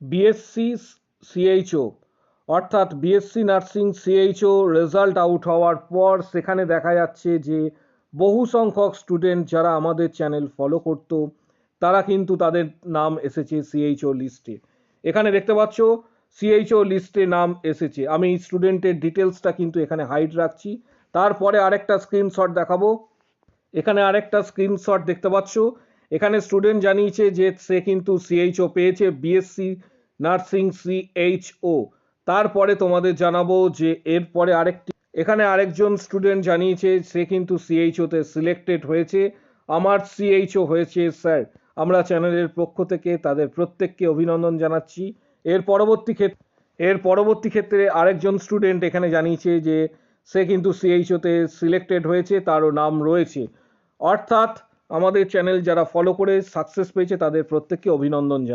BSc CHO অর্থাৎ BSc nursing CHO result out হওয়ার পর সেখানে দেখা যাচ্ছে যে বহু সংখ্যক স্টুডেন্ট যারা আমাদের চ্যানেল ফলো করতো তারা কিন্তু তাদের নাম এসেছে সিএইচও লিস্টে। এখানে দেখতে পাচ্ছ সিএইচও লিস্টে নাম এসেছে। আমি স্টুডেন্টের ডিটেলসটা কিন্তু এখানে হাইড রাখছি। তারপরে আরেকটা স্ক্রিনশট দেখাবো। এখানে আরেকটা স্ক্রিনশট দেখতে পাচ্ছ। এখানে স্টুডেন্ট জানিয়েছে যে সে কিন্তু সিএইচও পেয়েছে, বিএসসি নার্সিং সিএইচও। তারপরে তোমাদের জানাবো যে এরপরে এখানে আরেকজন স্টুডেন্ট জানিয়েছে সে কিন্তু সিএইচওতে সিলেক্টেড হয়েছে। আমার সিএইচও হয়েছে স্যার। আমরা চ্যানেলের পক্ষ থেকে তাদের প্রত্যেককে অভিনন্দন জানাচ্ছি। এর পরবর্তী ক্ষেত্রে আরেকজন স্টুডেন্ট এখানে জানিয়েছে যে সে কিন্তু সিএইচওতে সিলেক্টেড হয়েছে, তারও নাম রয়েছে। অর্থাৎ আমাদের চ্যানেল যারা ফলো করে সাকসেস পেয়েছে তাদের প্রত্যেককে অভিনন্দন জানাই।